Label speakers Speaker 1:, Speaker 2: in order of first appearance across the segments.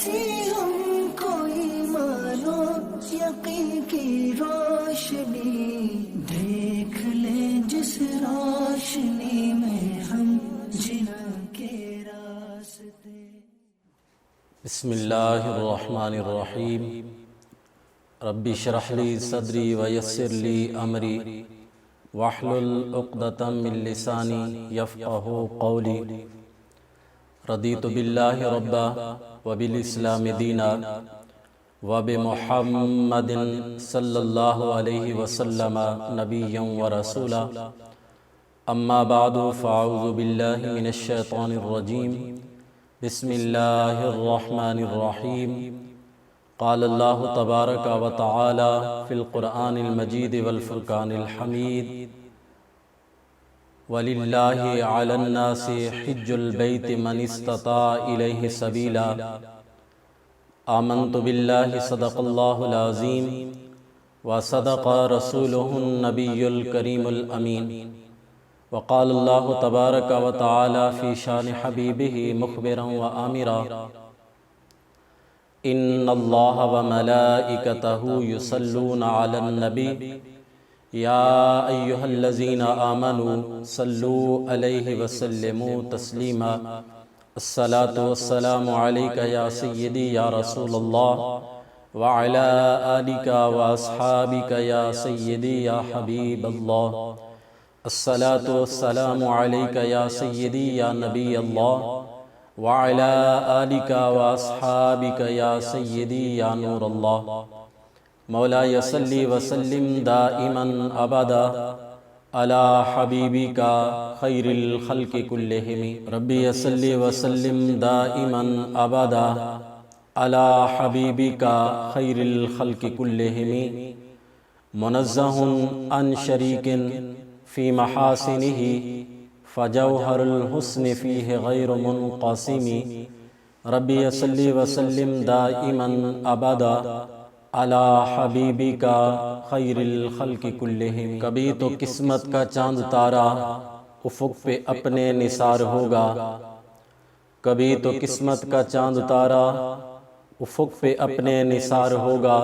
Speaker 1: ایسی ہم کوئی مانو یقین کی روشنی، دیکھ لیں جس روشنی میں ہم جنا کے راستے۔
Speaker 2: بسم اللہ الرحمن الرحیم۔ رب اشرح لی صدری ویسر لی امری واحلل عقدۃ من لسانی یفقہوا قولی۔ رضیت باللہ ربا وبالاسلام دینا وبمحمد صلی اللہ علیہ وسلم نبیا ورسولا، اما بعد فاعوذ باللہ من الشیطان الرجیم، بسم اللہ الرحمن الرحیم۔ قال اللہ تبارک و تعالی فی القرآن المجید والفرقان الحمید، وَلِلَّهِ عَلَى النَّاسِ حِجُّ الْبَيْتِ مَنِ اسْتَطَاعَ إِلَيْهِ سَبِيلًا۔ آمنت باللہ صدق اللہ العظیم وصدق رسولہ النبی الکریم الامین۔ وقال اللہ تبارک و تعالی فی شان حبیبہ مخبرا وآمرا، ان اللہ وملائکتہ یصلون علی النبی یا ایہا الذین آمنوا صلوا علیہ وسلموا تسلیما۔ الصلاة والسلام علیک یا سیدی یا رسول اللہ وعلی آلک واصحابک یا سیدی یا حبیب اللہ۔ الصلاة والسلام علیک یا سیدی یا نبی اللہ وعلی آلک واصحابک یا سیدی یا نور اللہ۔ مولاي صلی وسلم دائما ابدا علی حبیبک خیر الخلق کلہم۔ ربی صلی وسلم دائما ابدا علی حبیبک خیر الخلق کلہم، منزہ عن شریک فی محاسنہ فجوہر الحسن فیہ غیر منقسم۔ ربی صلی وسلم دائما ابدا علی حبیبک خیر الخلق کلہم۔ کبھی تو قسمت کا چاند تارا افق پہ اپنے نثار ہوگا، کبھی تو قسمت کا چاند تارا افق پہ اپنے نثار ہوگا،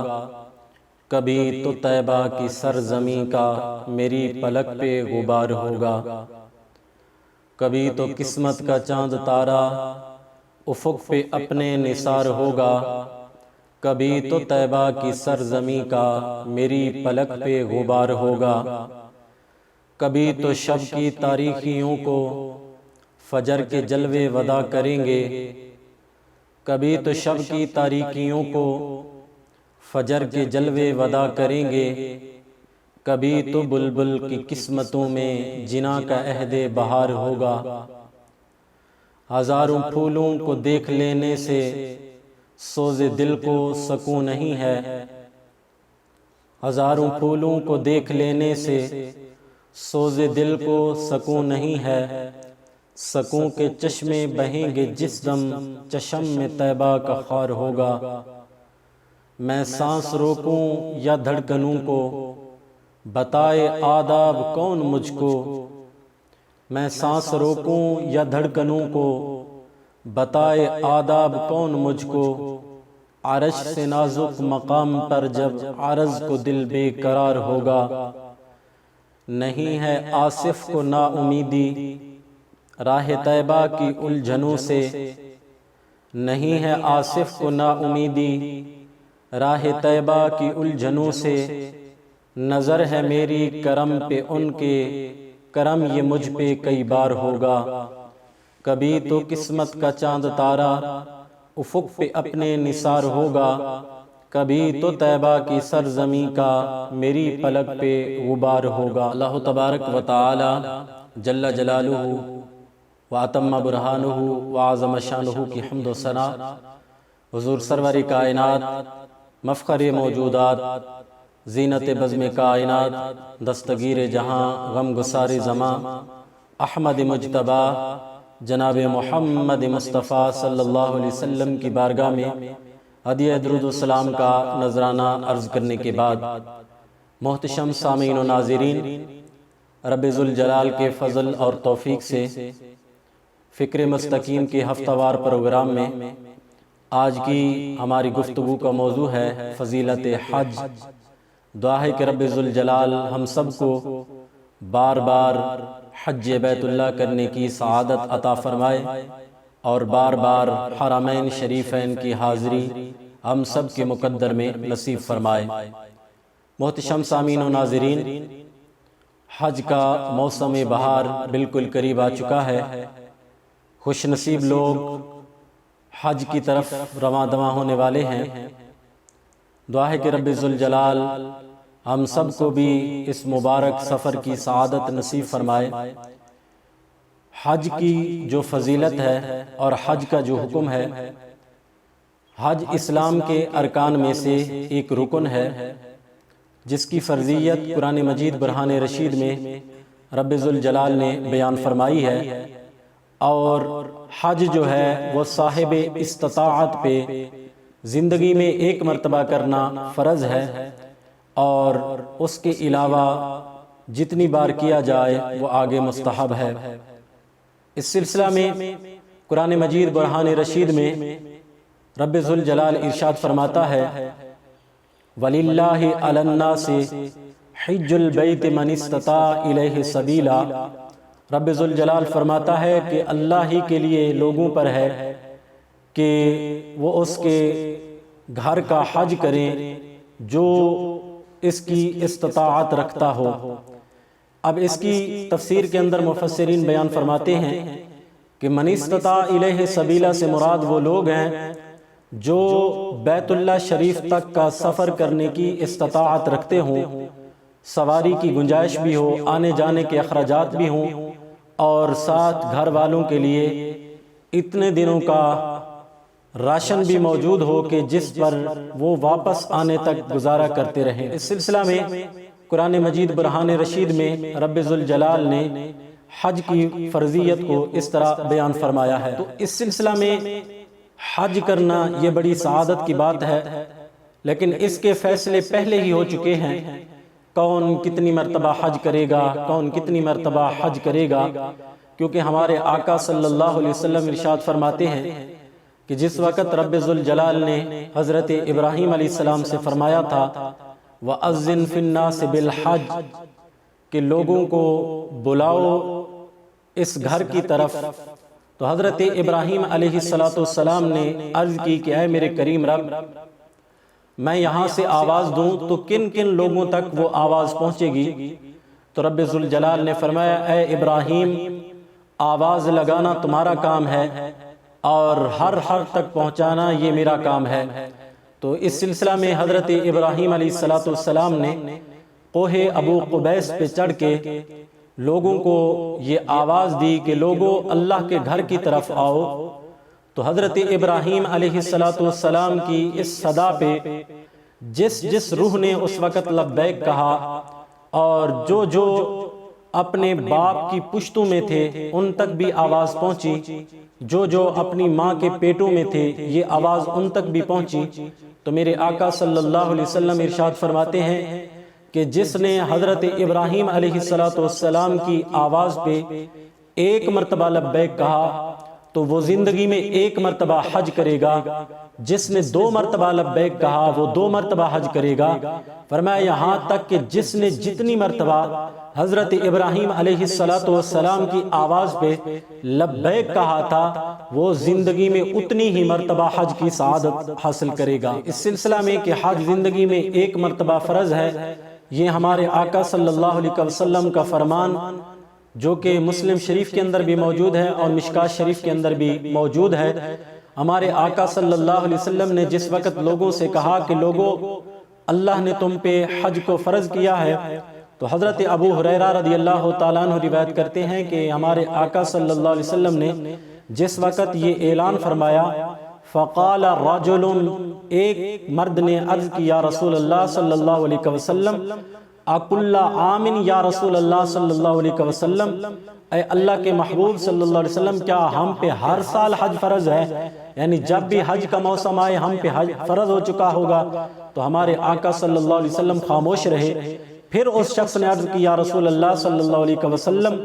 Speaker 2: کبھی تو طیبہ کی سرزمین کا میری پلک پہ غبار ہوگا۔ کبھی تو قسمت کا چاند تارا افق پہ اپنے نثار ہوگا، کبھی تو طیبہ کی سرزمین کا میری پلک پہ غبار ہوگا۔ کبھی تو شب کی تاریکیوں کو فجر کے جلوے ودا کریں گے، کبھی تو شب کی تاریکیوں کو فجر کے جلوے ودا کریں گے، کبھی تو بلبل کی قسمتوں میں جنا کا عہد بہار ہوگا۔ ہزاروں پھولوں کو دیکھ لینے سے سوز دل کو سکون نہیں ہے، ہزاروں پھولوں کو دیکھ لینے سے سوز دل کو سکون نہیں ہے، سکون کے چشمے بہیں گے جس دم چشم میں طیبہ کا خار ہوگا۔ میں سانس روکوں یا دھڑکنوں کو بتائے آداب کون مجھ کو، میں سانس روکوں یا دھڑکنوں کو بتائے آداب کون مجھ کو، عرش سے نازک مقام پر جب عرض کو دل بے قرار ہوگا۔ نہیں ہے آصف کو نا امیدی راہ طیبہ کی الجھنوں سے، نہیں ہے آصف کو نا امیدی راہ طیبہ کی الجھنوں سے، نظر ہے میری کرم پہ ان کے کرم یہ مجھ پہ کئی بار ہوگا۔ کبھی تو قسمت کا چاند تارا افق پہ اپنے نثار ہوگا، کبھی تو طیبہ کی سرزمین کا میری پلک پہ غبار ہوگا۔ اللہ تبارک و تعالی جل جلالہ واتم برہانہ وعظم شانہ کی حمد و ثنا حضور سرور کائنات، مفخر موجودات، زینت بزم کائنات، دستگیر جہاں، غم گسار زماں، احمد مجتبیٰ جناب محمد مصطفیٰ صلی اللہ علیہ وسلم کی بارگاہ میں ہدیہ درود و سلام کا نذرانہ عرض کرنے کے بعد، محتشم سامعین و ناظرین، رب ذوالجلال کے فضل اور توفیق سے فکر مستقیم کے ہفتہ وار پروگرام میں آج کی ہماری گفتگو کا موضوع ہے فضیلت حج۔ دعا ہے کہ رب ذوالجلال ہم سب کو بار بار حج بیت اللہ کرنے کی سعادت عطا فرمائے اور بار بار حرمین شریفین کی حاضری ہم سب کے مقدر میں نصیب فرمائے۔ محتشم سامعین و ناظرین، حج کا موسم بہار بالکل قریب آ چکا ہے۔ خوش نصیب لوگ حج کی طرف رواں دواں ہونے والے ہیں۔ دعا ہے کہ رب ذوالجلال ہم سب کو بھی اس مبارک سفر کی سعادت نصیب فرمائے۔ حج کی جو فضیلت ہے اور حج کا جو حکم ہے، حج اسلام کے ارکان میں سے ایک رکن ہے جس کی فرضیت قرآن مجید برہان رشید میں رب ذوالجلال نے بیان فرمائی ہے، اور حج جو ہے وہ صاحب استطاعت پہ زندگی میں ایک مرتبہ کرنا فرض ہے، اور اس کے علاوہ جتنی بار کیا جائے وہ آگے مستحب ہے۔ اس سلسلہ میں قرآن مجید برہان رشید میں رب ذوالجلال ارشاد فرماتا ہے وَلِلَّهِ عَلَى النَّاسِ حِجُّ الْبَيْتِ مَنِ اسْتَطَاعَ إِلَيْهِ سَبِيلًا۔ رب ذوالجلال فرماتا ہے کہ اللہ ہی کے لیے لوگوں پر ہے کہ وہ اس کے گھر کا حج کریں جو اس کی استطاعت رکھتا ہو۔ اب اس کی تفسیر کے اندر مفسرین بیان فرماتے ہیں کہ من استطاع الیہ سبیلا سے مراد وہ لوگ ہیں جو بیت اللہ شریف تک کا سفر کرنے کی استطاعت رکھتے ہوں، سواری کی گنجائش بھی ہو، آنے جانے کے اخراجات بھی ہوں، اور ساتھ گھر والوں کے لیے اتنے دنوں کا راشن بھی موجود ہو کہ جس پر وہ واپس آنے تک گزارا کرتے رہیں۔ اس سلسلہ میں قرآن مجید برہان رشید میں رب ذوالجلال نے حج کی فرضیت کو اس طرح بیان فرمایا ہے۔ تو اس سلسلہ میں حج کرنا یہ بڑی سعادت کی بات ہے، لیکن اس کے فیصلے پہلے ہی ہو چکے ہیں۔ کون کتنی مرتبہ حج کرے گا، کون کتنی مرتبہ حج کرے گا، کیونکہ ہمارے آقا صلی اللہ علیہ وسلم ارشاد فرماتے ہیں کہ جس وقت رب ذوالجلال نے حضرت ابراہیم علیہ السلام سے فرمایا تھا وَأَذِّن فِي النَّاسِ بِالْحَجِّ کہ لوگوں کو بلاؤ اس گھر کی طرف، تو حضرت ابراہیم علیہ السلام نے عرض کی کہ اے میرے کریم رب، میں یہاں سے آواز دوں تو کن کن لوگوں تک وہ آواز پہنچے گی؟ تو رب ذوالجلال نے فرمایا اے ابراہیم، آواز لگانا تمہارا کام ہے اور ہر تک پہنچانا یہ میرا کام ہے۔ تو اس سلسلہ میں حضرت ابراہیم علیہ السلام نے کوہ ابو قبیس پہ چڑھ کے لوگوں کو یہ آواز دی کہ لوگوں اللہ کے گھر کی طرف آؤ۔ تو حضرت ابراہیم علیہ السلام کی اس صدا پہ جس روح نے اس وقت لبیک کہا، اور جو اپنے باپ کی پشتوں میں تھے ان تک بھی آواز پہنچی، جو اپنی ماں کے پیٹوں میں تھے یہ آواز ان تک بھی پہنچی، تو میرے آقا صلی اللہ علیہ وسلم ارشاد فرماتے ہیں کہ جس نے حضرت ابراہیم علیہ السلام کی آواز پہ ایک مرتبہ لبیک کہا تو وہ زندگی میں ایک مرتبہ حج کرے گا، جس نے 2 مرتبہ لبیک کہا وہ 2 مرتبہ حج کرے گا۔ فرمایا یہاں تک کہ جس نے جتنی مرتبہ حضرت ابراہیم علیہ السلام کی آواز پہ لبیک کہا تھا وہ زندگی میں اتنی ہی مرتبہ حج کی سعادت حاصل کرے گا۔ اس سلسلہ میں کہ حج زندگی میں ایک مرتبہ فرض ہے، یہ ہمارے آقا صلی اللہ علیہ وسلم کا فرمان جو کہ مسلم شریف کے اندر بھی موجود ہے اور مشکات شریف کے اندر بھی موجود ہے۔ ہمارے آقا صلی اللہ علیہ وسلم نے جس وقت لوگوں سے کہا کہ لوگوں اللہ نے تم پہ حج کو فرض کیا ہے، تو حضرت ابو ہریرہ رضی اللہ تعالیٰ عنہ روایت کرتے ہیں کہ ہمارے آقا صلی اللہ علیہ وسلم نے جس وقت یہ اعلان فرمایا فقال رجل، ایک مرد نے عرض کی یا رسول اللہ صلی اللہ علیہ وسلم اکل عام یا رسول اللہ صلی اللہ علیہ وسلم، اے اللہ کے محبوب صلی اللہ علیہ وسلم کیا ہم پہ ہر سال حج فرض ہے؟ یعنی جب بھی حج کا موسم آئے ہم پہ حج فرض ہو چکا ہوگا۔ تو ہمارے آقا صلی اللہ علیہ وسلم خاموش رہے۔ پھر اس شخص نے عرض کی یا رسول اللہ صلی اللہ علیہ وسلم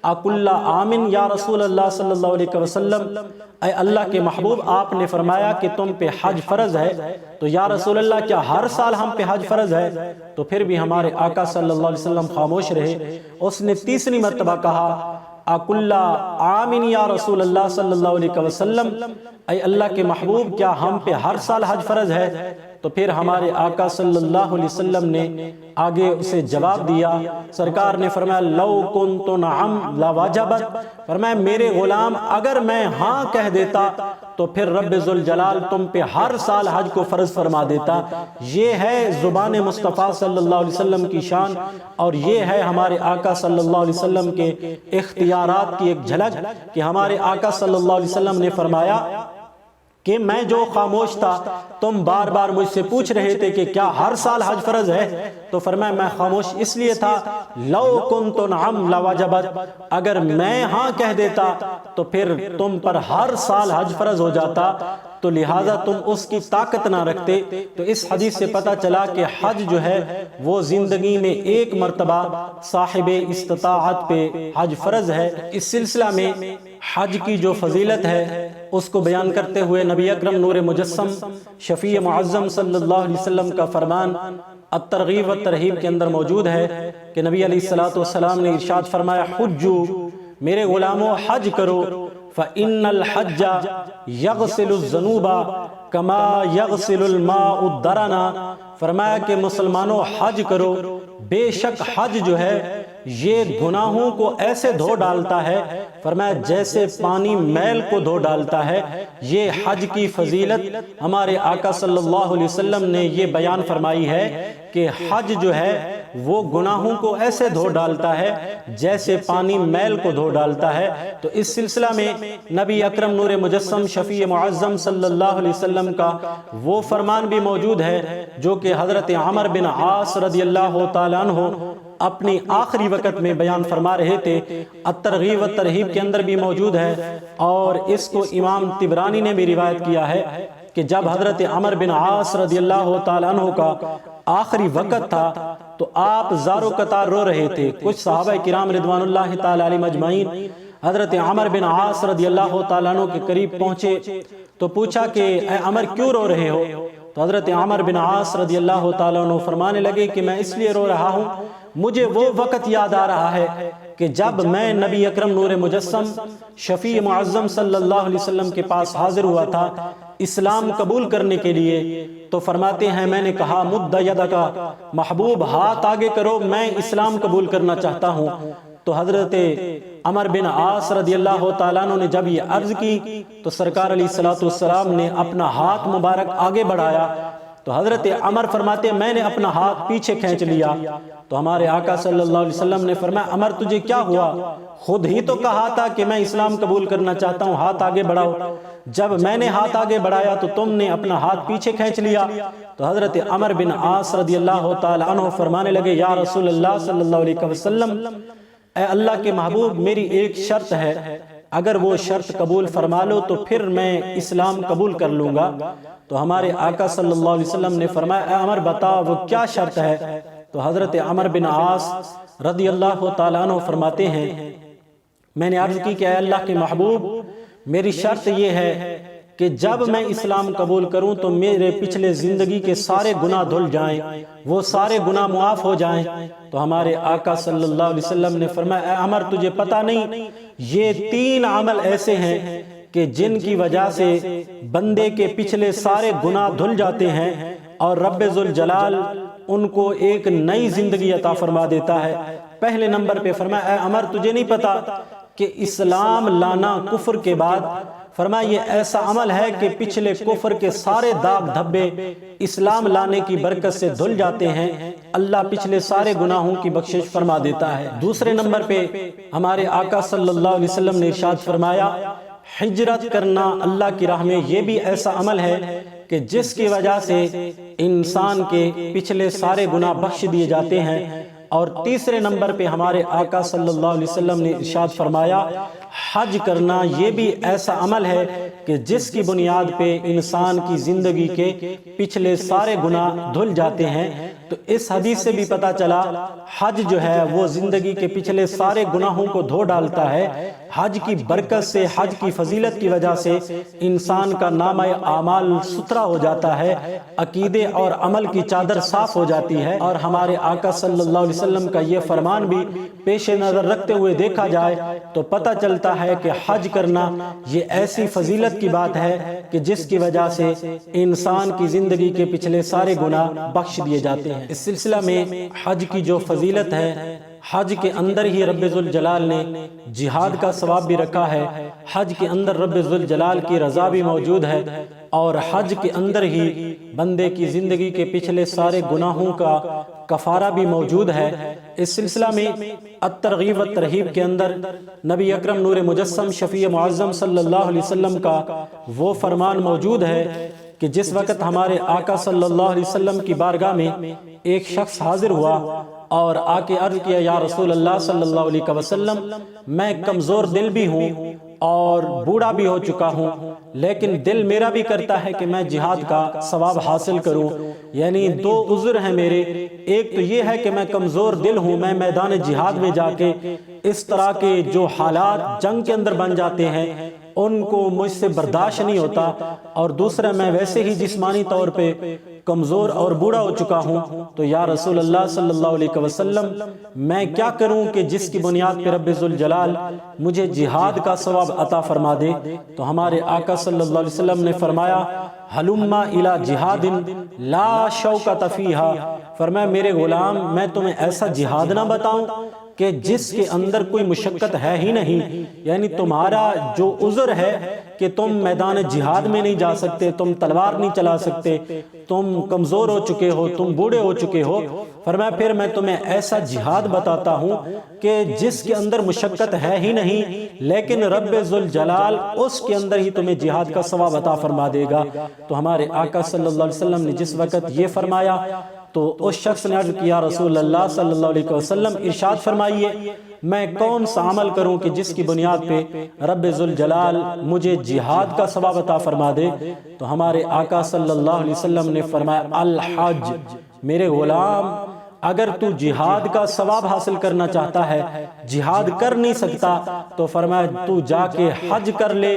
Speaker 2: اکل آمن یا رسول اللہ صلی اللہ علیہ وسلم، اے اللہ کے محبوب آپ نے فرمایا کہ تم پہ حج فرض ہے، تو یا رسول اللہ کیا ہر سال ہم پہ حج فرض ہے؟ تو پھر بھی ہمارے آقا صلی اللہ علیہ وسلم خاموش رہے۔ اس نے تیسری مرتبہ کہا اکل آمن یا رسول اللہ صلی اللہ علیہ وسلم، اے اللہ کے محبوب کیا ہم پہ ہر سال حج فرض ہے؟ تو پھر ہمارے آقا صلی اللہ علیہ وسلم نے آگے اسے جواب دیا۔ سرکار نے فرمایا لو کنت نعم لوجبت، فرمایا میرے غلام اگر میں ہاں کہہ دیتا تو پھر رب ذوالجلال تم پہ ہر سال حج کو فرض فرما دیتا۔ یہ ہے زبان مصطفیٰ صلی اللہ علیہ وسلم کی شان، اور یہ ہے ہمارے آقا صلی اللہ علیہ وسلم کے اختیارات کی ایک جھلک، کہ ہمارے آقا صلی اللہ علیہ وسلم نے فرمایا کہ میں جو خاموش تھا، تم بار بار مجھ سے پوچھ رہے تھے کہ کیا ہر سال حج فرض ہے، تو فرمایا میں خاموش اس لیے تھا لو کنت نعم لوجبت، اگر میں ہاں کہہ دیتا تو پھر تم پر ہر سال حج فرض ہو جاتا، تو لہٰذا تم اس کی طاقت نہ رکھتے۔ تو اس حدیث سے پتہ چلا کہ حج جو ہے وہ زندگی میں ایک مرتبہ صاحب استطاعت پہ حج فرض ہے۔ اس سلسلہ میں حج کی جو فضیلت ہے اس کو بیان کرتے ہوئے نبی اکرم نور مجسم شفیع معظم صلی اللہ علیہ وسلم کا فرمان الترغیب والترہیب کے اندر موجود ہے کہ نبی علیہ السلام نے ارشاد فرمایا حجو، میرے غلاموں حج کرو، فَإِنَّ الْحَجَّ يَغْسِلُ الذُّنُوبَ كَمَا يَغْسِلُ الْمَاءُ الدَّرَنَ، فرمایا کہ مسلمانوں حج کرو، بے شک حج جو ہے یہ گناہوں کو ایسے دھو ڈالتا ہے، فرمایا جیسے پانی میل کو دھو ڈالتا ہے۔ یہ حج کی فضیلت ہمارے آقا صلی اللہ علیہ وسلم نے یہ بیان فرمائی ہے کہ حج جو ہے وہ گناہوں کو ایسے دھو ڈالتا ہے جیسے پانی میل کو دھو ڈالتا ہے۔ تو اس سلسلہ میں نبی اکرم نور مجسم شفیع معظم صلی اللہ علیہ وسلم کا وہ فرمان بھی موجود ہے جو کہ حضرت عمر بن عاص رضی اللہ تعالیٰ عنہ اپنی آخری وقت میں بیان فرما رہے تھے، الترغیب والترہیب کے اندر بھی موجود ہے، اور اس کو امام طبرانی نے بھی روایت کیا ہے کہ جب حضرت عمر بن عاص رضی اللہ تعالیٰ عنہ کا آخری وقت تھا تو آپ زارو قطار رو رہے تھے۔ کچھ صحابہ کرام رضوان اللہ تعالیٰ علیہ مجمعین حضرت عمر بن عاص رضی اللہ تعالیٰ عنہ کے قریب پہنچے تو پوچھا کہ اے عمر کیوں رو رہے ہو؟ تو حضرت عمر بن عاص رضی اللہ تعالیٰ عنہ فرمانے لگے کہ میں اس لیے رو رہا ہوں، مجھے وہ وقت یاد آ رہا ہے کہ جب میں نبی اکرم نور مجسم شفیع معظم صلی اللہ علیہ وسلم کے پاس حاضر ہوا تھا اسلام قبول کرنے کے لیے، تو فرماتے ہیں میں نے کہا مد یدکا، محبوب ہاتھ آگے کرو، میں اسلام قبول کرنا چاہتا ہوں۔ تو حضرت عمر بن عاص رضی اللہ تعالیٰ عنہ نے جب یہ عرض کی تو سرکار علیہ السلام نے اپنا ہاتھ مبارک آگے بڑھایا، تو حضرت عمر فرماتے میں نے اپنا ہاتھ پیچھے کھینچ لیا۔ تو ہمارے آقا صلی اللہ علیہ وسلم نے فرمایا عمر تجھے کیا ہوا؟ خود ہی تو کہا تھا کہ میں اسلام قبول کرنا چاہتا ہوں، ہاتھ آگے بڑھاؤ۔ جب میں نے ہاتھ آگے بڑھایا تو تم نے اپنا ہاتھ پیچھے کھینچ لیا۔ تو حضرت عمر بن عاص رضی اللہ تعالیٰ عنہ فرمانے لگے یا رسول اللہ صلی اللہ علیہ وسلم، اے اللہ کے محبوب میری ایک شرط ہے، اگر وہ شرط قبول فرما لو تو پھر میں اسلام قبول کر لوں گا۔ تو ہمارے آقا صلی اللہ علیہ وسلم نے فرمایا اے عمر بتا وہ کیا شرط ہے؟ تو حضرت عمر بن عاص رضی اللہ تعالیٰ عنہ فرماتے ہیں میں نے عرض کی کہ اے اللہ کے محبوب میری شرط یہ ہے کہ جب میں اسلام قبول کروں تو میرے پچھلے زندگی کے سارے گناہ دھل جائیں، وہ سارے گناہ معاف ہو جائیں۔ تو ہمارے آقا صلی اللہ علیہ وسلم نے فرمایا اے عمر تجھے پتہ نہیں یہ 3 عمل ایسے ہیں کہ جن کی وجہ سے بندے کے پچھلے سارے گناہ دھل جاتے ہیں اور رب ذوالجلال ان کو ایک نئی زندگی عطا فرما دیتا ہے۔ پہلے نمبر پہ فرمایا اے عمر تجھے نہیں پتا کہ اسلام لانا کفر کے بعد، فرمایا یہ ایسا عمل ہے کہ پچھلے کفر کے سارے داغ دھبے اسلام لانے کی برکت سے دھل جاتے ہیں، اللہ پچھلے سارے گناہوں کی بخشش فرما دیتا ہے۔ دوسرے نمبر پہ ہمارے آقا صلی اللہ علیہ وسلم نے ارشاد فرمایا ہجرت کرنا اللہ کی راہ میں یہ بھی ایسا عمل ہے کہ جس کی وجہ سے انسان کے پچھلے سارے گناہ بخش دیے جاتے ہیں۔ اور تیسرے نمبر پہ ہمارے آقا صلی اللہ علیہ وسلم نے ارشاد فرمایا حج کرنا یہ بھی ایسا عمل ہے کہ جس کی بنیاد پہ انسان کی زندگی کے پچھلے سارے گناہ دھل جاتے ہیں۔ تو اس حدیث سے بھی پتہ چلا حج جو ہے وہ زندگی کے پچھلے سارے گناہوں کو دھو ڈالتا ہے۔ حج کی برکت سے، حج کی فضیلت کی وجہ سے انسان کا نامہ اعمال ستھرا ہو جاتا ہے، عقیدے اور عمل کی چادر صاف ہو جاتی ہے۔ اور ہمارے آقا صلی اللہ علیہ وسلم کا یہ فرمان بھی پیش نظر رکھتے ہوئے دیکھا جائے تو پتہ چلتا ہے کہ حج کرنا یہ ایسی فضیلت کی بات ہے کہ جس کی وجہ سے انسان کی زندگی کے پچھلے سارے گناہ بخش دیے جاتے ہیں۔ اس سلسلہ میں حج کی جو فضیلت ہے، حج کے اندر ہی رب ذوالجلال نے جہاد کا ثواب بھی رکھا ہے، حج کے اندر رب ذوالجلال کی رضا بھی موجود ہے، اور حج کے اندر ہی بندے کی زندگی کے پچھلے سارے گناہوں کا کفارہ بھی موجود ہے۔ اس سلسلہ میں الترغیب والترہیب کے اندر نبی اکرم نور مجسم شفیع معظم صلی اللہ علیہ وسلم کا وہ فرمان موجود ہے کہ جس وقت ہمارے آقا صلی اللہ علیہ وسلم کی بارگاہ میں ایک شخص حاضر ہوا اور آ کے عرض کیا، یا رسول اللہ صلی اللہ علیہ وسلم، میں کمزور دل بھی ہوں اور بوڑھا بھی ہو چکا ہوں، لیکن دل میرا بھی کرتا ہے کہ میں جہاد کا ثواب حاصل کروں۔ یعنی دو عذر ہیں میرے، ایک تو یہ ہے کہ میں کمزور دل ہوں، میں میدان جہاد میں جا کے اس طرح کے جو حالات جنگ کے اندر بن جاتے ہیں ان کو مجھ سے برداشت نہیں ہوتا، اور دوسرا میں ویسے ہی جسمانی طور پہ کمزور اور بوڑھا ہو چکا ہوں، تو یا رسول اللہ صلی اللہ علیہ وسلم میں کیا کروں کہ جس کی بنیاد پہ رب ذوالجلال مجھے جہاد کا ثواب عطا فرما دے؟ تو ہمارے آقا صلی اللہ علیہ وسلم نے فرمایا، ہلما الی جہاد لا شوکۃ فیہا، فرمایا میرے غلام میں تمہیں ایسا جہاد نہ بتاؤں کہ جس کے اندر کوئی مشقت ہے ہی نہیں، یعنی تمہارا جو عذر ہے کہ تم میدان جہاد میں نہیں جا سکتے، تم تلوار نہیں چلا سکتے، تم کمزور ہو چکے ہو، تم بوڑھے ہو چکے ہو، فرمایا پھر میں تمہیں ایسا جہاد بتاتا ہوں کہ جس کے اندر مشقت ہے ہی نہیں، لیکن رب ذوالجلال اس کے اندر ہی تمہیں جہاد کا ثواب عطا فرما دے گا۔ تو ہمارے آقا صلی اللہ علیہ وسلم نے جس وقت یہ فرمایا تو اس شخص نے عرض کیا، رسول اللہ صلی اللہ علیہ وسلم ارشاد فرمائیے میں کون سا عمل کروں کہ جس کی بنیاد پہ رب ذوالجلال مجھے جہاد کا ثواب عطا فرما دے؟ تو ہمارے آقا صلی اللہ علیہ وسلم نے فرمایا، الحج، میرے غلام اگر تو جہاد کا ثواب حاصل کرنا چاہتا ہے، جہاد کر نہیں سکتا، تو فرمایا تو جا کے حج کر لے،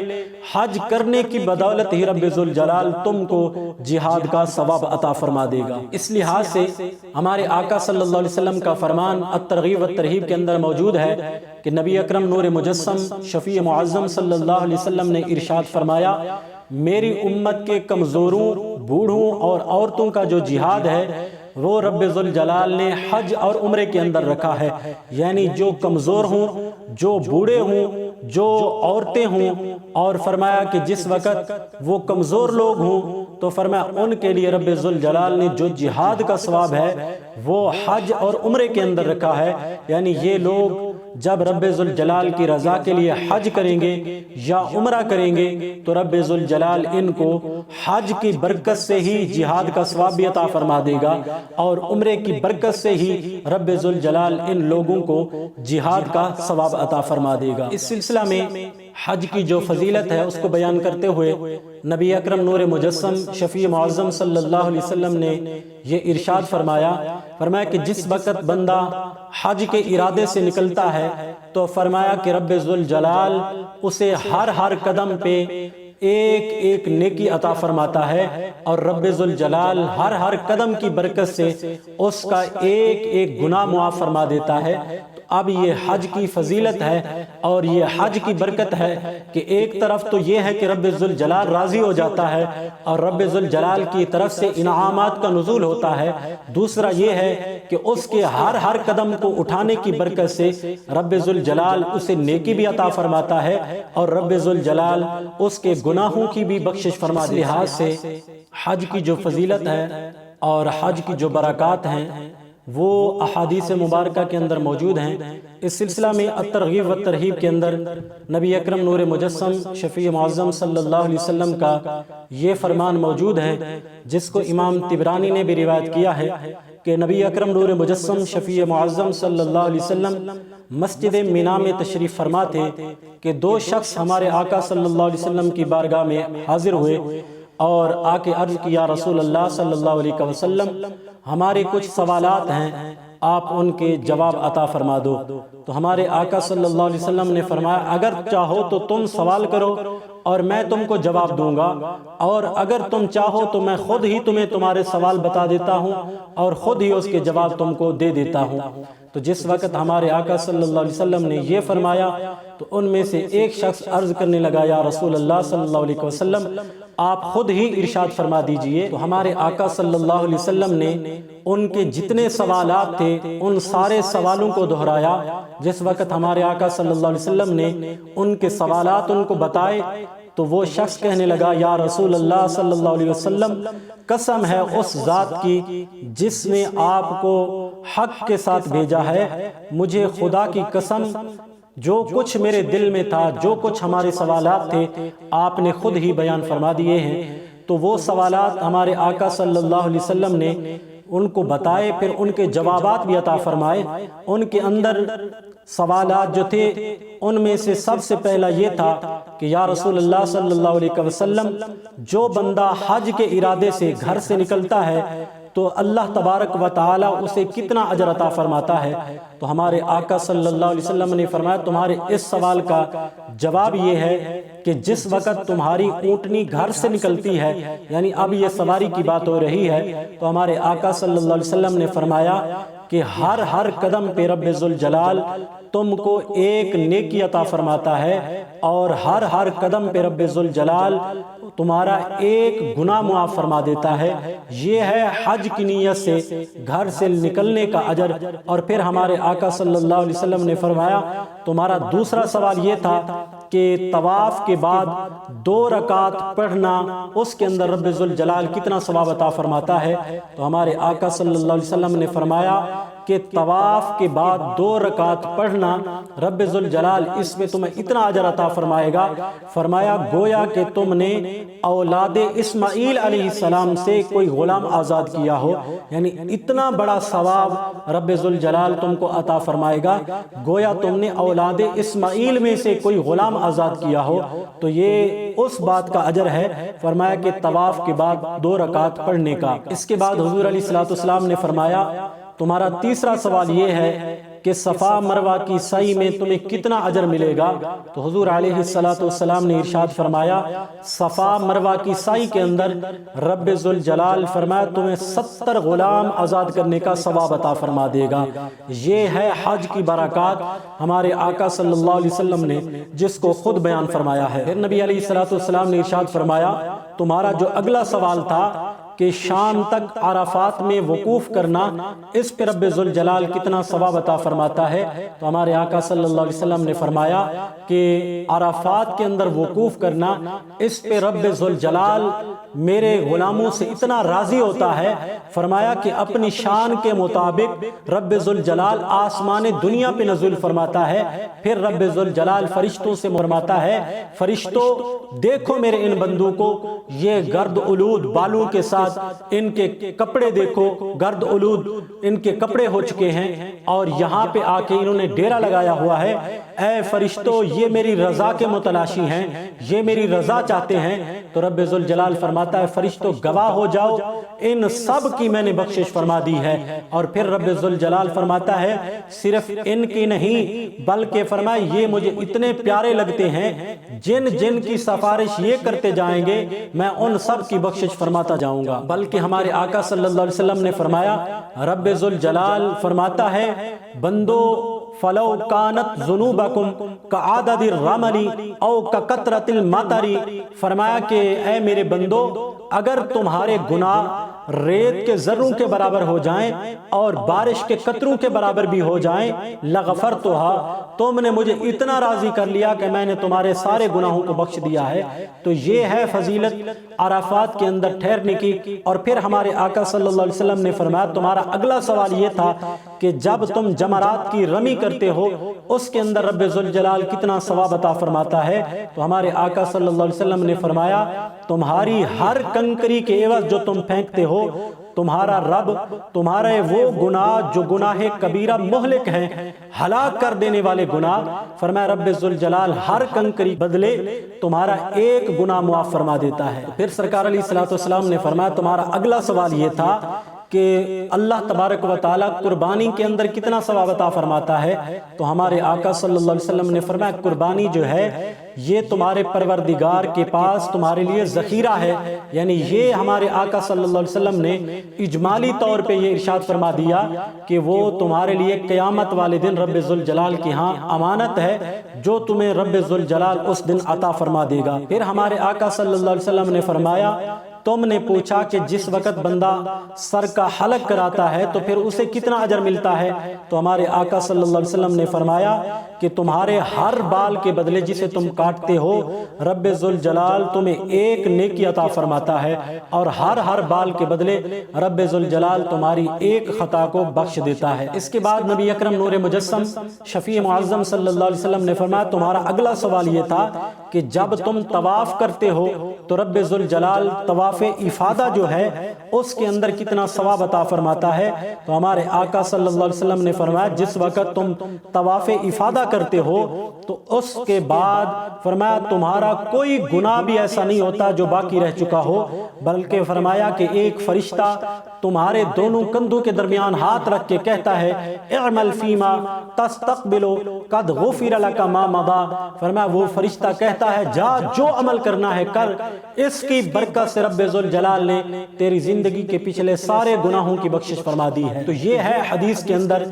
Speaker 2: حج کرنے کی بدولت ہی رب ذوالجلال تم کو جہاد کا ثواب عطا فرما دے گا۔ اس لحاظ سے ہمارے آقا صلی اللہ علیہ وسلم کا فرمان الترغیب والترہیب کے اندر موجود ہے کہ نبی اکرم نور مجسم شفیع معظم صلی اللہ علیہ وسلم نے ارشاد فرمایا، میری امت کے کمزوروں، بوڑھوں اور عورتوں کا جو جہاد ہے وہ رب ذوالجلال نے حج اور عمرے کے اندر رکھا ہے، یعنی جو کمزور ہوں، جو بوڑھے ہوں، جو عورتیں ہوں، اور فرمایا کہ جس وقت وہ کمزور لوگ ہوں تو فرمایا ان کے لیے رب ذوالجلال نے جو جہاد کا ثواب ہے وہ حج اور عمرے کے اندر رکھا ہے، یعنی یہ لوگ جب رب ذوالجلال کی رضا کے لیے حج کریں گے یا عمرہ کریں گے تو رب ذوالجلال ان کو حج کی برکت سے ہی جہاد کا ثواب بھی عطا فرما دے گا، اور عمرے کی برکت سے ہی رب ذوالجلال ان لوگوں کو جہاد کا ثواب عطا فرما دے گا۔ اس سلسلہ میں حج کی جو فضیلت ہے اس کو بیان کرتے ہوئے نبی اکرم نور مجسم شفیع معظم صلی اللہ علیہ وسلم نے یہ ارشاد فرمایا کہ جس وقت بندہ حج کے ارادے سے نکلتا ہے تو فرمایا کہ رب ذوالجلال اسے ہر قدم پہ ایک ایک نیکی عطا فرماتا ہے، اور رب ذوالجلال ہر قدم کی برکت سے اس کا ایک ایک گناہ معاف فرما دیتا ہے۔ اب یہ حج کی فضیلت ہے اور یہ حج کی برکت ہے کہ ایک طرف تو یہ ہے کہ رب ذوالجلال راضی ہو جاتا ہے اور رب ذوالجلال کی طرف سے انعامات کا نزول ہوتا ہے، دوسرا یہ ہے کہ اس کے ہر قدم کو اٹھانے کی برکت سے رب ذوالجلال اسے نیکی بھی عطا فرماتا ہے اور رب ذوالجلال اس کے گناہوں کی بھی بخشش فرما دیتا ہے۔ اس لحاظ سے حج کی جو فضیلت ہے اور حج کی جو برکات ہیں وہ احادیث مبارکہ کے اندر موجود ہیں۔ اس سلسلہ میں الترغیب والترہیب کے اندر نبی اکرم نور مجسم شفیع معظم صلی اللہ علیہ وسلم کا یہ فرمان موجود ہے جس کو امام طبرانی نے بھی روایت کیا ہے کہ نبی اکرم نور مجسم شفیع معظم صلی اللہ علیہ وسلم مسجد مینا میں تشریف فرما تھے کہ دو شخص ہمارے آقا صلی اللہ علیہ وسلم کی بارگاہ میں حاضر ہوئے اور آ کے عرض کیا، رسول اللہ صلی اللہ علیہ وسلم ہمارے کچھ سوالات ہیں، آپ ان کے جواب عطا فرما دو۔ تو ہمارے آقا صلی اللہ علیہ وسلم نے فرمایا اگر چاہو تو تم سوال کرو اور میں تم کو جواب دوں گا، اور اگر تم چاہو تو میں خود ہی تمہیں تمہارے سوال بتا دیتا ہوں اور خود ہی اس کے جواب تم کو دے دیتا ہوں۔ تو جس وقت ہمارے آقا صلی اللہ علیہ وسلم نے یہ فرمایا تو ان میں سے ایک شخص عرض کرنے لگا یا رسول اللہ صلی اللہ علیہ وسلم آپ خود ہی ارشاد فرما دیجئے۔ تو ہمارے آقا صلی اللہ علیہ وسلم نے ان کے جتنے سوالات تھے ان سارے سوالوں کو دہرایا۔ جس وقت ہمارے آقا صلی اللہ علیہ وسلم نے ان کے سوالات ان کو بتائے تو وہ شخص کہنے لگا یا رسول اللہ صلی اللہ علیہ وسلم قسم ہے اس ذات کی جس نے آپ کو حق کے ساتھ بھیجا ہے، مجھے خدا کی قسم جو کچھ میرے دل میں تھا، جو کچھ ہمارے سوالات تھے آپ نے خود ہی بیان فرما دیے ہیں۔ تو وہ سوالات ہمارے آقا صلی اللہ علیہ وسلم نے ان کو بتائے، پھر ان کے جوابات بھی عطا فرمائے۔ ان کے اندر سوالات جو تھے ان میں سے سب سے پہلا یہ تھا کہ یا رسول اللہ صلی اللہ علیہ وسلم جو بندہ حج کے ارادے سے گھر سے نکلتا ہے تو اللہ تبارک و تعالی اسے کتنا اجر عطا فرماتا ہے؟ تو ہمارے آقا صلی اللہ علیہ وسلم نے فرمایا تمہارے اس سوال کا جواب یہ ہے کہ جس وقت تمہاری اونٹنی گھر سے نکلتی ہے، یعنی اب یہ سواری کی بات ہو رہی ہے، تو ہمارے آقا صلی اللہ علیہ وسلم نے فرمایا کہ ہر قدم پہ رب ذوالجلال تم کو ایک نیکی عطا فرماتا ہے، اور ہر قدم پہ رب ذوالجلال تمہارا ایک گناہ معاف فرما دیتا ہے۔ یہ ہے حج کی نیت سے گھر سے نکلنے کا اجر۔ اور پھر ہمارے آقا صلی اللہ علیہ وسلم نے فرمایا تمہارا دوسرا سوال یہ تھا کہ طواف کے بعد 2 رکعت پڑھنا اس کے اندر رب ذوالجلال کتنا ثواب عطا فرماتا ہے؟ تو ہمارے آقا صلی اللہ علیہ وسلم نے فرمایا کہ طواف کے بعد 2 رکعت پڑھنا رب ذوالجلال اس میں تمہیں اتنا اجر عطا فرمائے گا، فرمایا گویا کہ تم نے اولاد اسماعیل علیہ السلام سے کوئی غلام آزاد کیا ہو، یعنی اتنا بڑا ثواب رب ذوالجلال تم کو عطا فرمائے گا گویا تم نے اولاد اسماعیل میں سے کوئی غلام آزاد کیا ہو۔ تو یہ اس بات کا اجر ہے، فرمایا کہ طواف کے بعد 2 رکعت پڑھنے کا۔ اس کے بعد حضور علیہ السلام نے فرمایا تمہارا تیسرا سوال یہ ہے کہ صفا مروہ کی سعی میں تمہیں کتنا اجر ملے گا؟ تو حضور علیہ السلام نے ارشاد فرمایا صفا مروہ کی سعی کے اندر رب ذوالجلال فرمایا تمہیں 70 غلام آزاد کرنے کا ثواب عطا فرما دے گا۔ یہ ہے حج کی برکات ہمارے آقا صلی اللہ علیہ وسلم نے جس کو خود بیان فرمایا ہے۔ پھر نبی علیہ السلام نے ارشاد فرمایا تمہارا جو اگلا سوال تھا کہ شام تک عرفات میں وقوف کرنا، اس پہ رب ذوالجلال کتنا ثواب عطا فرماتا ہے؟ تو ہمارے آقا صلی اللہ علیہ وسلم نے فرمایا کہ عرفات کے اندر وقوف کرنا، اس پہ رب ذوالجلال میرے غلاموں سے اتنا راضی ہوتا ہے، فرمایا کہ اپنی شان کے مطابق رب ذوالجلال آسمان دنیا پہ نزول فرماتا ہے، پھر رب ذوالجلال فرشتوں سے فرماتا ہے فرشتوں دیکھو میرے ان بندوں کو، یہ گرد آلود بالوں کے ساتھ ان کے کپڑے دیکھو، گرد آلود ان کے کپڑے ہو چکے ہیں اور یہاں پہ آ کے انہوں نے ڈیرا لگایا ہوا ہے۔ اے فرشتوں یہ میری رضا کے متلاشی ہیں، یہ میری رضا چاہتے ہیں۔ تو رب ذوالجلال فرماتا ہے فرشتوں گواہ ہو جاؤ ان سب کی میں نے بخشش فرما دی ہے۔ اور پھر رب ذوالجلال فرماتا ہے صرف ان کی نہیں بلکہ فرمائے یہ مجھے اتنے پیارے لگتے ہیں جن جن کی سفارش یہ کرتے جائیں گے میں ان سب کی بخشش فرماتا جاؤں گا۔ بلکہ ہمارے آقا صلی اللہ علیہ وسلم نے فرمایا رب ذوالجلال فرماتا ہے بندو فلو کانت ذنوبکم کعدد الرمل او ککثرت المطر، فرمایا کہ اے میرے بندو اگر تمہارے گناہ ریت کے ذروں کے برابر ہو جائیں اور بارش کے قطروں کے برابر بھی ہو جائیں لغفرتھا، تم نے مجھے اتنا راضی کر لیا کہ میں نے تمہارے سارے گناہوں کو بخش دیا ہے۔ تو یہ ہے فضیلت عرفات کے اندر ٹھہرنے کی۔ اور پھر ہمارے آقا صلی اللہ علیہ وسلم نے فرمایا تمہارا اگلا سوال یہ تھا کہ جب تم جمرات کی رمی کرتے ہو اس کے اندر رب ذوالجلال کتنا ثواب عطا فرماتا ہے؟ تو ہمارے آقا صلی اللہ علیہ وسلم نے فرمایا تمہاری ہر کنکری کے عوض جو تم پھینکتے ہو تمہارا رب تمہارے وہ گناہ جو گناہ کبیرہ مہلک ہیں، ہلاک کر دینے والے گناہ، فرمایا رب ذوالجلال ہر کنکری بدلے تمہارا ایک گناہ معاف فرما دیتا ہے۔ پھر سرکار علیہ السلام نے فرمایا تمہارا اگلا سوال یہ تھا کہ اللہ تبارک و تعالیٰ قربانی کے اندر کتنا ثواب عطا فرماتا ہے، تو ہمارے آقا صلی اللہ علیہ وسلم نے فرمایا قربانی جو ہے یہ تمہارے پروردگار کے پاس تمہارے لیے ذخیرہ ہے. یعنی یہ ہمارے آقا صلی اللہ علیہ وسلم نے اجمالی طور پہ یہ ارشاد فرما دیا کہ وہ تمہارے لیے قیامت والے دن رب ذوالجلال کی ہاں امانت ہے جو تمہیں رب ذوالجلال اس دن عطا فرما دے گا. پھر ہمارے آقا صلی اللہ علیہ وسلم نے فرمایا تم نے پوچھا کہ جس وقت بندہ سر کا حلق کراتا ہے تو پھر اسے کتنا اجر ملتا ہے، تو ہمارے آقا صلی اللہ علیہ وسلم نے فرمایا کہ تمہارے ہر بال کے بدلے جسے تم کاٹتے ہو رب ذوالجلال تمہیں ایک نیکی عطا فرماتا ہے، اور ہر بال کے بدلے رب ذوالجلال تمہاری ایک خطا کو بخش دیتا ہے. اس کے بعد نبی اکرم نور مجسم شفیع معظم صلی اللہ علیہ وسلم نے فرمایا تمہارا اگلا سوال یہ تھا کہ جب تم طواف کرتے ہو تو رب ذوالجلال طواف افادہ جو ہے اس کے اندر کتنا ثواب عطا فرماتا ہے، تو ہمارے آقا صلی اللہ علیہ وسلم نے فرمایا جس وقت تم طواف افادہ کرتے ہو تو اس کے بعد فرمایا تمہارا کوئی گناہ بھی ایسا نہیں ہوتا جو باقی رہ چکا ہو، بلکہ فرمایا کہ ایک فرشتہ تمہارے دونوں کندھوں کے درمیان ہاتھ رکھ کے کہتا ہے اعمل فیما تستقبل قد غفر لک ما مضى. فرمایا وہ فرشتہ کہتا ہے جا جو عمل کرنا ہے کر، اس کی برکت سے رب ذوالجلال نے تیری زندگی کے پچھلے سارے گناہوں کی بخشش فرما دی ہے. تو یہ ہے حدیث کے اندر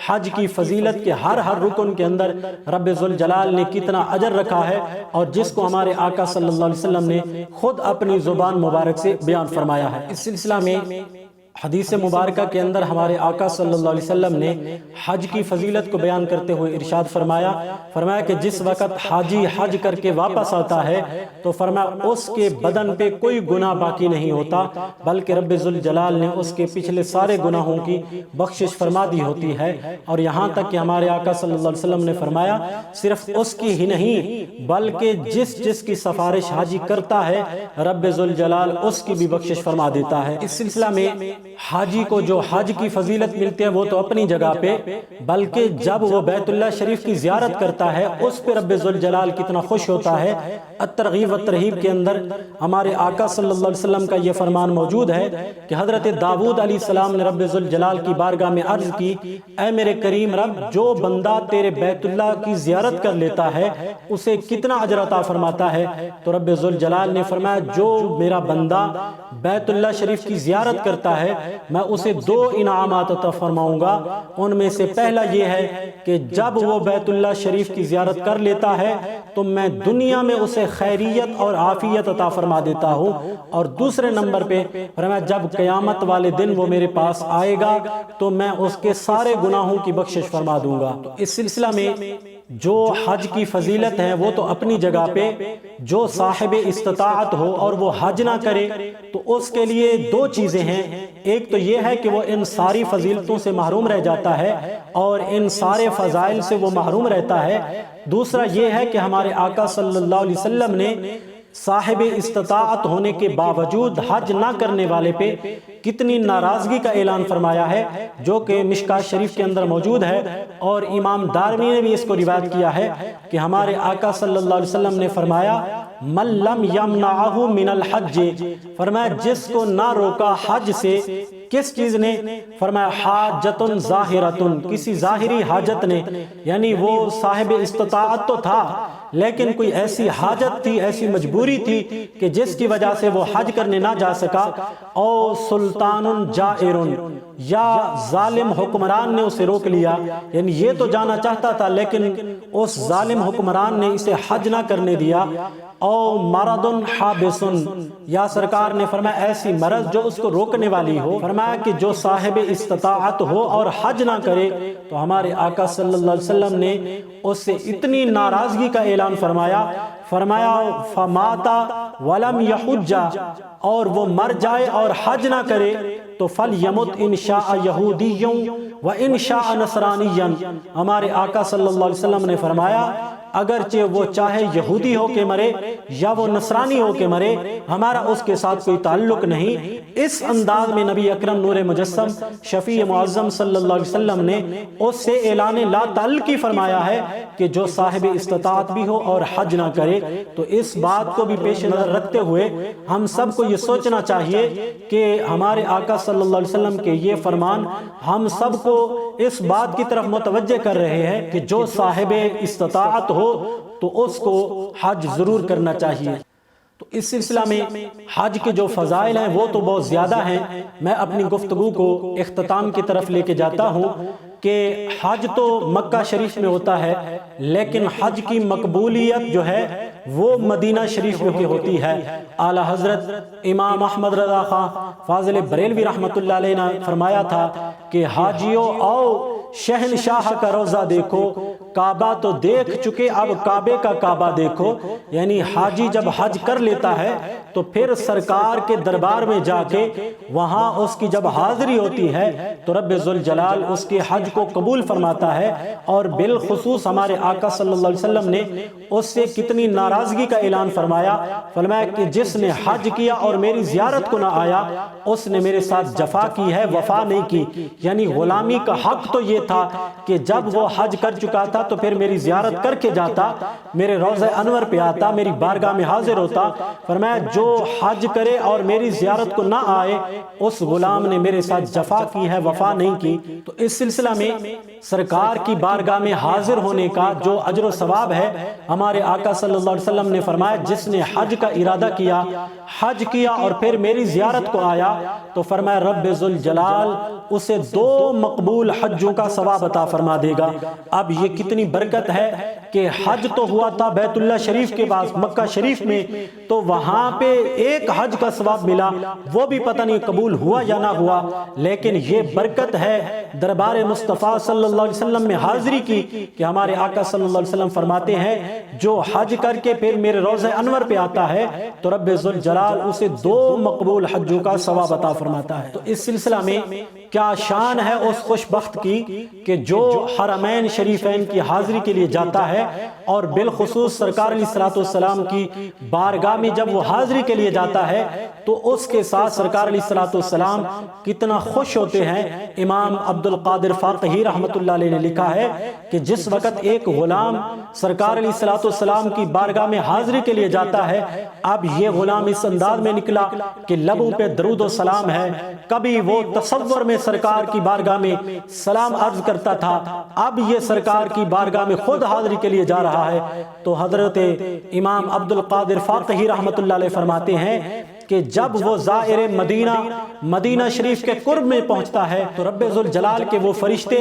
Speaker 2: حج کی فضیلت کے ہر رکن کے اندر رب ذوالجلال نے کتنا اجر رکھا ہے، اور جس کو ہمارے آقا صلی اللہ علیہ وسلم نے خود اپنی زبان مبارک سے بیان فرمایا ہے. اس سلسلہ میں حدیث مبارکہ کے اندر ہمارے آقا صلی اللہ علیہ وسلم نے حج کی فضیلت کو بیان کرتے ہوئے ارشاد فرمایا کہ جس وقت حاجی حج کر کے واپس آتا ہے تو فرمایا اس کے بدن پہ کوئی گناہ باقی نہیں ہوتا، بلکہ رب ذوالجلال نے اس کے پچھلے سارے گناہوں کی بخشش فرما دی ہوتی ہے. اور یہاں تک کہ ہمارے آقا صلی اللہ علیہ وسلم نے فرمایا صرف اس کی ہی نہیں بلکہ جس کی سفارش حاجی کرتا ہے رب ذوالجلال اس کی بھی بخشش فرما دیتا ہے. اس سلسلہ میں حاجی کو جو حج کی فضیلت ملتی ہے وہ تو اپنی جگہ پہ، بلکہ جب وہ بیت اللہ شریف کی زیارت کرتا ہے اس پہ رب ذوالجلال کتنا خوش ہوتا ہے. الترغیب والترہیب کے اندر ہمارے آقا صلی اللہ علیہ وسلم کا یہ فرمان موجود ہے کہ حضرت داؤد علیہ السلام نے رب ذوالجلال کی بارگاہ میں عرض کی اے میرے کریم رب جو بندہ تیرے بیت اللہ کی زیارت کر لیتا ہے اسے کتنا اجر عطا فرماتا ہے، تو رب ذوالجلال نے فرمایا جو میرا بندہ بیت اللہ شریف کی زیارت کرتا ہے میں اسے 2 انعامات عطا فرماؤں گا. ان میں سے پہلا یہ ہے کہ جب وہ بیت اللہ شریف کی زیارت کر لیتا ہے تو میں دنیا میں اسے خیریت اور عافیت عطا فرما دیتا ہوں، اور دوسرے نمبر پہ فرمایا جب قیامت والے دن وہ میرے پاس آئے گا تو میں اس کے سارے گناہوں کی بخشش فرما دوں گا. اس سلسلہ میں جو حج کی فضیلت ہے وہ تو اپنی جگہ پہ، جو صاحب استطاعت ہو اور وہ حج نہ کرے تو اس کے لیے 2 چیزیں ہیں. ایک تو یہ ہے کہ وہ ان ساری فضیلتوں سے محروم رہ جاتا ہے اور ان سارے فضائل سے وہ محروم رہتا ہے. دوسرا یہ ہے کہ ہمارے آقا صلی اللہ علیہ وسلم نے صاحب استطاعت ہونے کے باوجود حج نہ کرنے والے پہ کتنی ناراضگی کا اعلان فرمایا ہے، جو کہ مشکات شریف کے اندر موجود ہے، اور امام دارمی نے بھی اس کو روایت کیا ہے کہ ہمارے آقا صلی اللہ علیہ وسلم نے فرمایا من لم یمنعہ من الحج، فرمایا جس کو نہ روکا حج سے، کس چیز نے؟ فرمایا حاجت ظاہرۃ، کسی ظاہری حاجت نے، یعنی وہ صاحب استطاعت تو تھا لیکن کوئی ایسی حاجت تھی، ایسی مجبوری تھی کہ جس کی وجہ سے وہ حج کرنے نہ جا سکا، او سلطان جائر، یا ظالم حکمران نے اسے روک لیا، یعنی یہ تو جانا چاہتا تھا لیکن اس ظالم حکمران نے اسے حج نہ کرنے دیا، او مرض حابس، یا سرکار نے فرمایا ایسی مرض جو اس کو روکنے والی ہو. فرمایا کہ جو صاحب استطاعت ہو اور حج نہ کرے تو ہمارے آقا صلی اللہ علیہ وسلم نے اس سے اتنی ناراضگی کا اعلان فرمایا فماتا ولم یحج، اور وہ مر جائے اور حج نہ کرے تو فلیمت ان شاء یہودی و ان شاء نصرانی. ہمارے آقا صلی اللہ علیہ وسلم نے فرمایا
Speaker 3: اگرچہ وہ چاہے یہودی ہو کے مرے یا وہ نصرانی ہو کے مرے، ہمارا اس کے ساتھ کوئی تعلق نہیں۔ اس انداز میں نبی اکرم نور مجسم شفیع معظم صلی اللہ علیہ وسلم نے اس سے اعلان لا تعلقی فرمایا ہے کہ جو صاحب استطاعت بھی ہو اور حج نہ کرے۔ تو اس بات کو بھی پیش نظر رکھتے ہوئے ہم سب کو یہ سوچنا چاہیے کہ ہمارے آقا صلی اللہ علیہ وسلم کے یہ فرمان ہم سب کو اس بات کی طرف متوجہ کر رہے ہیں کہ جو صاحب استطاعت ہو تو اس کو حج ضرور کرنا چاہیے۔ تو اس سلسلہ میں حج کے جو فضائل ہیں وہ تو بہت زیادہ ہیں۔ میں اپنی گفتگو کو اختتام کی طرف لے کے جاتا ہوں کہ حج تو مکہ شریف میں ہوتا ہے، لیکن حج کی مقبولیت جو ہے وہ مدینہ شریف میں ہوتی ہے۔ اعلیٰ حضرت امام احمد رضا خان فاضل بریلوی رحمۃ اللہ علیہ نے فرمایا تھا کہ حاجیوں آؤ شہنشاہ کا روضہ دیکھو، کعبہ تو دیکھ چکے اب کعبے کا کعبہ دیکھو۔ یعنی حاجی جب حج کر لیتا ہے تو پھر سرکار کے دربار میں جا کے وہاں اس کی جب حاضری ہوتی ہے تو رب ذوالجلال اس کے حج کو قبول فرماتا ہے۔ اور بالخصوص ہمارے آقا صلی اللہ علیہ وسلم نے اس سے کتنی ناراضگی کا اعلان فرمایا کہ جس نے حج کیا اور میری زیارت کو نہ آیا اس نے میرے ساتھ جفا کی ہے، وفا نہیں کی۔ یعنی غلامی کا حق تو یہ تھا کہ جب وہ حج کر چکا تھا تو پھر میری زیارت کر کے جاتا، میرے روضہ انور پہ آتا، میری بارگاہ میں حاضر ہوتا۔ فرمایا جو حج کرے اور میری زیارت کو نہ آئے اس غلام نے میرے ساتھ جفا کی ہے، وفا نہیں کی۔ تو اس سلسلہ میں سرکار کی بارگاہ میں حاضر ہونے کا جو اجر و ثواب ہے، ہمارے آقا صلی اللہ علیہ وسلم نے فرمایا جس نے حج کا ارادہ کیا، حج کیا اور پھر میری زیارت کو آیا تو فرمایا رب ذوالجلال اسے 2 مقبول حجوں کا ثواب عطا فرما دے گا۔ اب یہ کتنی برکت ہے کہ حج تو ہوا تھا بیت اللہ شریف کے پاس مکہ شریف میں، تو وہاں پہ ایک حج کا ثواب ملا، وہ بھی پتہ نہیں قبول ہوا یا نہ ہوا، لیکن یہ برکت ہے دربار مصطفیٰ صلی اللہ علیہ وسلم میں حاضری کی کہ ہمارے آقا صلی اللہ علیہ وسلم فرماتے ہیں جو حج کر کے پھر میرے روضہ انور پہ آتا ہے تو رب ذوالجلال اسے 2 مقبول حجوں کا ثواب عطا فرماتا ہے۔ تو اس سلسلہ میں کیا شان ہے اس خوش بخت کی کہ جو حرمین شریفین کی حاضری کے لیے جاتا ہے اور بالخصوص سرکار علیہ الصلوۃ والسلام کی بارگاہ میں جب وہ حاضری کے لیے جاتا ہے تو اس کے ساتھ سرکار علیہ الصلوۃ والسلام کتنا خوش ہوتے ہیں۔ امام عبد القادر فاقہی رحمۃ اللہ علیہ نے لکھا ہے کہ جس وقت ایک غلام سرکار علیہ الصلوۃ والسلام کی بارگاہ میں حاضری کے لیے جاتا ہے، اب یہ غلام اس انداز میں نکلا کہ لبوں پہ درود و سلام ہے، کبھی وہ تصور میں سرکار کی بارگاہ میں سلام عرض کرتا تھا، اب یہ سرکار کی بارگاہ میں خود حاضری کے لیے جا رہا ہے۔ تو حضرت امام عبد القادر فاقہی رحمۃ اللہ علیہ فرماتے ہیں کہ جب وہ زائر مدینہ شریف کے قرب میں پہنچتا ہے تو رب ذوالجلال کے وہ فرشتے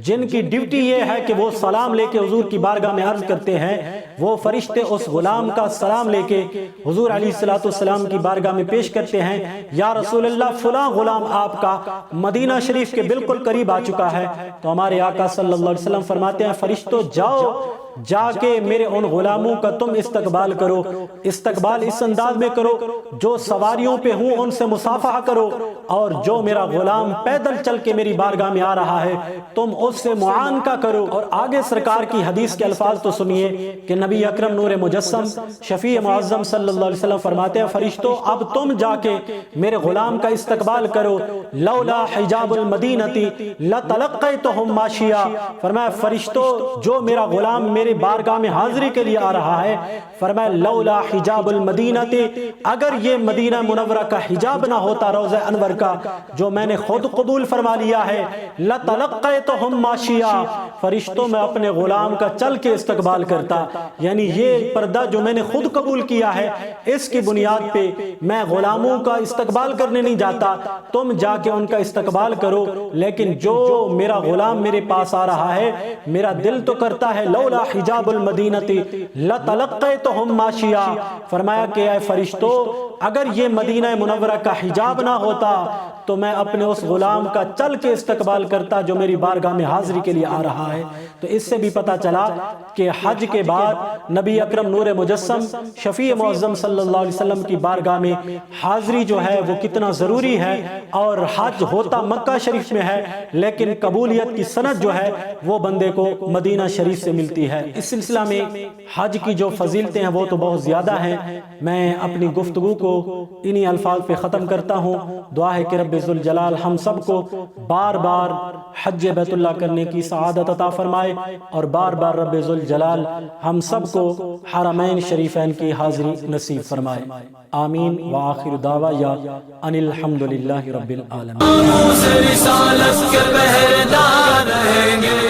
Speaker 3: جن کی ڈیوٹی یہ ہے کہ وہ سلام لے کے حضور کی بارگاہ میں عرض کرتے ہیں، وہ فرشتے اس غلام کا سلام لے کے حضور علیہ الصلوۃ والسلام کی بارگاہ میں پیش کرتے ہیں، یا رسول اللہ فلاں غلام آپ کا مدینہ شریف کے بالکل قریب آ چکا ہے۔ تو ہمارے آقا صلی اللہ علیہ وسلم فرماتے ہیں فرشتوں جاؤ جا کے میرے ان غلاموں کا تم استقبال کرو، استقبال اس انداز میں کرو جو سواریوں پہ ہوں ان سے مصافحہ کرو، اور جو میرا غلام پیدل چل کے میری بارگاہ میں آ رہا ہے تم اس سے معانقہ کرو۔ اور آگے سرکار کی حدیث کے الفاظ تو سنیے کہ نبی اکرم نور مجسم شفیع معظم صلی اللہ علیہ وسلم فرماتے ہیں فرشتوں اب تم جا کے میرے غلام کا استقبال کرو، لولا حجاب المدینہ لتلقیتہم ماشیا۔ فرمایا فرشتوں جو میرا غلام میرے بارگاہ میں حاضری کے لیے آ رہا ہے، فرمایا لولا حجاب المدینہ، اگر یہ مدینہ منورہ کا حجاب نہ ہوتا روضہ انور کا جو میں نے خود قبول فرما لیا ہے، لتلقیتہم ماشیا، فرشتوں میں اپنے غلام کا چل کے استقبال کرتا۔ یعنی یہ پردہ جو میں نے خود قبول کیا ہے اس کی بنیاد پہ میں غلاموں کا استقبال کرنے نہیں جاتا، تم جا کے ان کا استقبال کرو، لیکن جو میرا غلام میرے پاس آ رہا ہے میرا دل تو کرتا ہے لولا حجاب المدینہ لتلقیتہم ماشیا۔ فرمایا کہ اے فرشتوں اگر یہ مدینہ منورہ کا حجاب نہ ہوتا تو میں اپنے اس غلام کا چل کے استقبال کرتا جو میری بارگاہ میں حاضری کے لیے آ رہا ہے۔ تو اس سے بھی پتہ چلا کہ حج کے بعد نبی اکرم نور مجسم شفیع معظم صلی اللہ علیہ وسلم کی بارگاہ میں حاضری جو ہے وہ کتنا ضروری ہے، اور حج ہوتا مکہ شریف میں ہے لیکن قبولیت کی سند جو ہے وہ بندے کو مدینہ شریف سے ملتی ہے۔ اس سلسلہ میں حج کی جو فضیلتیں ہیں وہ تو بہت زیادہ ہیں. میں اپنی گفتگو کو انہی الفاظ پہ ختم کرتا ہوں. دعا ہے کہ رب ذوالجلال ہم سب کو بار بار حج بیت اللہ کرنے کی سعادت عطا فرمائے اور بار بار رب ذوالجلال ہم سب کو حرمین شریفین کی حاضری نصیب فرمائے. آمین. وآخر دعوایا ان الحمدللہ رب العالمین.
Speaker 4: رسالت کے پہرےدار رہیں گے.